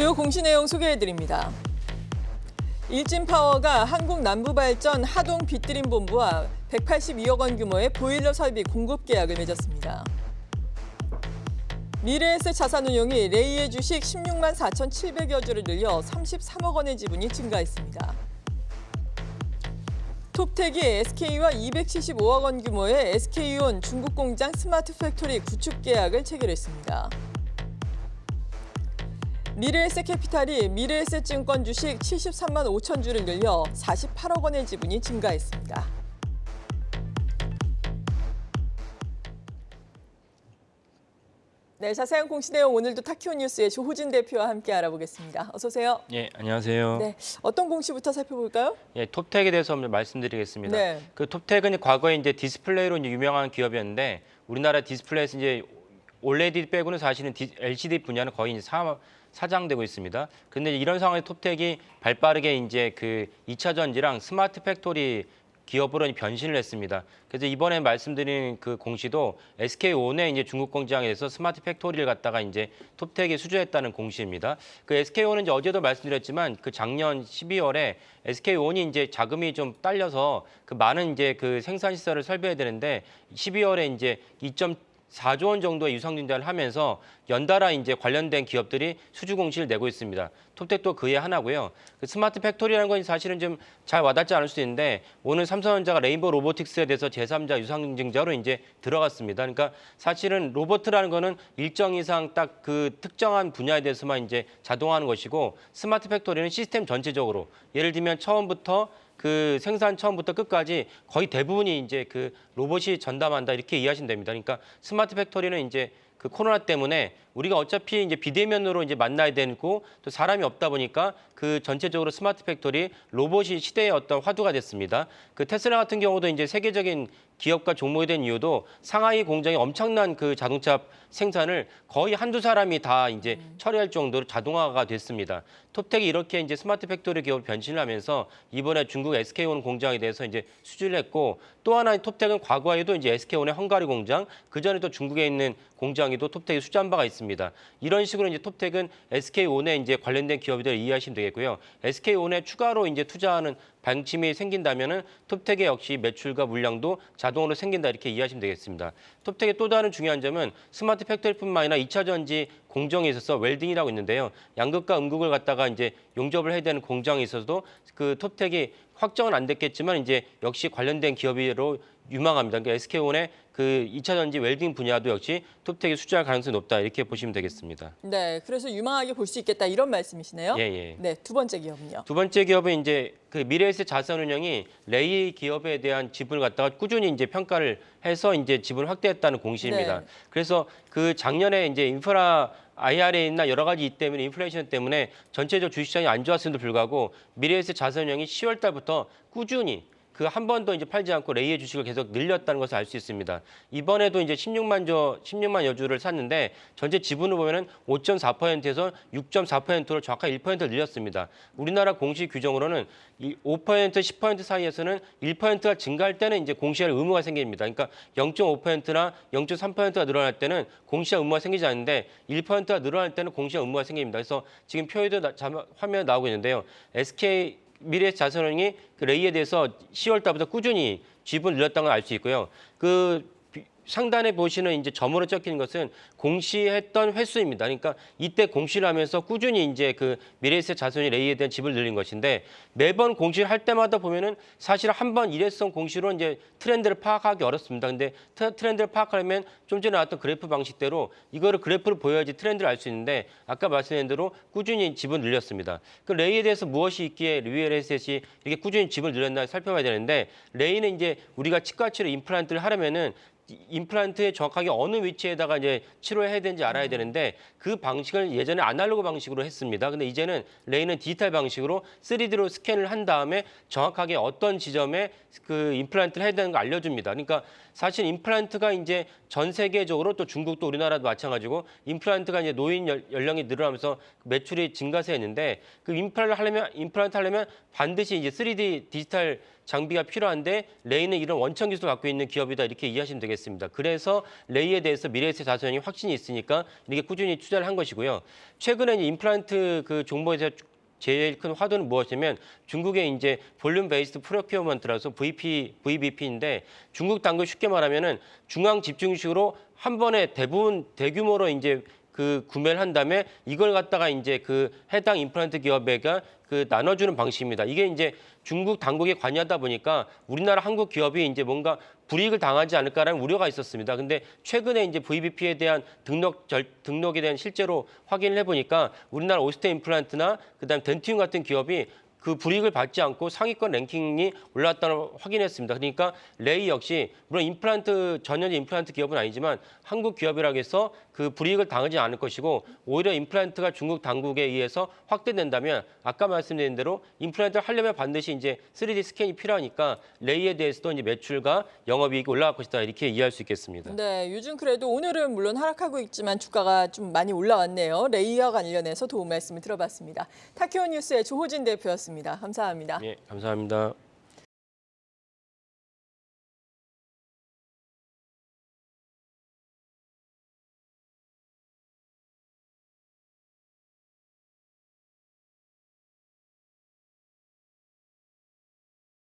주요 공시 내용 소개해드립니다. 일진파워가 한국남부발전 하동 빗드림본부와 182억 원 규모의 보일러 설비 공급 계약을 맺었습니다. 미래에셋 자산운용이 레이의 주식 16만 4,700여 주를 늘려 33억 원의 지분이 증가했습니다. 톱텍이 SK와 275억 원 규모의 SK온 중국 공장 스마트 팩토리 구축 계약을 체결했습니다. 미래에셋 캐피탈이 미래에셋 증권 주식 73만 5천 주를 늘려 48억 원의 지분이 증가했습니다. 네, 자세한 공시 내용 오늘도 타키오 뉴스의 조호진 대표와 함께 알아보겠습니다. 어서 오세요. 예, 안녕하세요. 네, 어떤 공시부터 살펴볼까요? 예, 톱텍에 대해서 한번 말씀드리겠습니다. 네. 그 톱텍은 과거에 이제 디스플레이로 이제 유명한 기업이었는데 우리나라 디스플레이에서 이제 OLED 빼고는 사실은 LCD 분야는 거의 이제 사장되고 있습니다. 근데 이런 상황에서 톱텍이 발빠르게 이제 그 2차 전지랑 스마트 팩토리 기업으로 변신을 했습니다. 그래서 이번에 말씀드린 그 공시도 SK온의 이제 중국 공장에서 스마트 팩토리를 갖다가 이제 톱텍에 수주했다는 공시입니다. 그 SK온은 이제 어제도 말씀드렸지만 그 작년 12월에 SK온이 이제 자금이 좀 딸려서 그 많은 이제 그 생산 시설을 설비해야 되는데 12월에 이제 2.4조 원 정도의 유상증자를 하면서 연달아 이제 관련된 기업들이 수주 공시를 내고 있습니다. 톱텍도 그의 하나고요. 그 스마트 팩토리라는 건 사실은 좀 잘 와닿지 않을 수 있는데 오늘 삼성전자가 레인보우 로보틱스에 대해서 제3자 유상증자로 이제 들어갔습니다. 그러니까 사실은 로봇이라는 거는 일정 이상 딱 그 특정한 분야에 대해서만 이제 자동화하는 것이고 스마트 팩토리는 시스템 전체적으로 예를 들면 처음부터 그 생산 처음부터 끝까지 거의 대부분이 이제 그 로봇이 전담한다 이렇게 이해하시면 됩니다. 그러니까 스마트 팩토리는 이제 그 코로나 때문에 우리가 어차피 이제 비대면으로 이제 만나야 되고 또 사람이 없다 보니까 그 전체적으로 스마트 팩토리 로봇이 시대의 어떤 화두가 됐습니다. 그 테슬라 같은 경우도 이제 세계적인 기업과 종목이 된 이유도 상하이 공장에 엄청난 그 자동차 생산을 거의 한두 사람이 다 이제 처리할 정도로 자동화가 됐습니다. 톱텍이 이렇게 이제 스마트 팩토리 기업으로 변신을 하면서 이번에 중국 SK온 공장에 대해서 이제 수주를 했고 또 하나 톱텍은 과거에도 이제 SK온의 헝가리 공장 그전에 또 중국에 있는 공장에도 톱텍이 수주한 바가 있습니다. 이런 식으로 이제 톱텍은 SK온에 이제 관련된 기업들 이해하시면 되겠고요. SK온에 추가로 이제 투자하는 방침이 생긴다면은 톱텍의 역시 매출과 물량도 자동으로 생긴다 이렇게 이해하시면 되겠습니다. 톱텍의 또 다른 중요한 점은 스마트 팩토리뿐만 아니라 2차 전지 공정에 있어서 웰딩이라고 있는데요. 양극과 음극을 갖다가 이제 용접을 해야 되는 공장에 있어서도 그 톱텍이 확정은 안 됐겠지만 이제 역시 관련된 기업으로 유망합니다. 그러니까 SK온의 그 2차 전지 웰딩 분야도 역시 톱텍이 수주할 가능성이 높다 이렇게 보시면 되겠습니다. 네, 그래서 유망하게 볼 수 있겠다 이런 말씀이시네요. 예, 예. 네, 두 번째 기업은요. 두 번째 기업은 이제 그 미래에셋 자산운용이 레이 기업에 대한 지분을 갖다가 꾸준히 이제 평가를 해서 이제 지분을 확대했다는 공시입니다. 네. 그래서 그 작년에 이제 인프라 IRA나 여러 가지 이 때문에 인플레이션 때문에 전체적 주식시장이 안 좋았음에도 불구하고 미래에셋 자산운용이 10월 달부터 꾸준히 그 한 번도 이제 팔지 않고 레이의 주식을 계속 늘렸다는 것을 알 수 있습니다. 이번에도 이제 16만여 주를 샀는데 전체 지분을 보면은 5.4%에서 6.4%로 정확하게 1%를 늘렸습니다. 우리나라 공시 규정으로는 5%, 10% 사이에서는 1%가 증가할 때는 이제 공시할 의무가 생깁니다. 그러니까 0.5%나 0.3%가 늘어날 때는 공시할 의무가 생기지 않는데 1%가 늘어날 때는 공시할 의무가 생깁니다. 그래서 지금 표에도 화면에 나오고 있는데요. SK 미래에셋 자산운용이 그 레이에 대해서 10월 달부터 꾸준히 지분을 늘렸다는 걸 알 수 있고요. 그 상단에 보시는 이제 점으로 적힌 것은 공시했던 횟수입니다. 그러니까 이때 공시를 하면서 꾸준히 이제 그 미래에셋 자산운용 레이에 대한 지분을 늘린 것인데 매번 공시를 할 때마다 보면은 사실 한 번 일회성 공시로 이제 트렌드를 파악하기 어렵습니다. 근데 트렌드를 파악하려면 좀 전에 나왔던 그래프 방식대로 이거를 그래프를 보여야지 트렌드를 알 수 있는데 아까 말씀드린 대로 꾸준히 지분을 늘렸습니다. 그 레이에 대해서 무엇이 있기에 미래에셋이 이렇게 꾸준히 지분을 늘렸나 살펴봐야 되는데 레이는 이제 우리가 치과 치료 임플란트를 하려면은 임플란트에 정확하게 어느 위치에다가 이제 치료해야 되는지 알아야 되는데 그 방식을 예전에 아날로그 방식으로 했습니다. 근데 이제는 레이는 디지털 방식으로 3D로 스캔을 한 다음에 정확하게 어떤 지점에 그 임플란트를 해야 되는 걸 알려줍니다. 그러니까 사실 임플란트가 이제 전 세계적으로 또 중국도 우리나라도 마찬가지고 임플란트가 이제 노인 연령이 늘어나면서 매출이 증가세했는데 그 임플란트 하려면 반드시 이제 3D 디지털 장비가 필요한데 레이는 이런 원천 기술을 갖고 있는 기업이다 이렇게 이해하시면 되겠습니다. 그래서 레이에 대해서 미래에셋 자산이 확신이 있으니까 이렇게 꾸준히 투자를 한 것이고요. 최근에 이제 임플란트 그 종목에서 제일 큰 화두는 무엇이냐면 중국의 이제 볼륨 베이스드 프로큐어먼트라서 VBP인데 중국 당국 쉽게 말하면은 중앙 집중식으로 한 번에 대부분 대규모로 이제 그 구매를 한 다음에 이걸 갖다가 이제 그 해당 임플란트 기업에가 그 나눠주는 방식입니다. 이게 이제 중국 당국에 관여하다 보니까 우리나라 한국 기업이 이제 뭔가 불이익을 당하지 않을까라는 우려가 있었습니다. 근데 최근에 이제 VBP에 대한 등록에 대한 실제로 확인을 해보니까 우리나라 오스테 임플란트나 그다음 덴티움 같은 기업이 그 불이익을 받지 않고 상위권 랭킹이 올라왔다는 걸 확인했습니다. 그러니까 레이 역시 물론 전혀 임플란트 기업은 아니지만 한국 기업이라고 해서 그 불이익을 당하지 않을 것이고 오히려 임플란트가 중국 당국에 의해서 확대된다면 아까 말씀드린 대로 임플란트를 하려면 반드시 이제 3D 스캔이 필요하니까 레이에 대해서도 이제 매출과 영업이익이 올라갈 것이다 이렇게 이해할 수 있겠습니다. 네, 요즘 그래도 오늘은 물론 하락하고 있지만 주가가 좀 많이 올라왔네요. 레이와 관련해서 도움 말씀을 들어봤습니다. 타키오 뉴스의 조호진 대표였습니다. 감사합니다. 예, 감사합니다.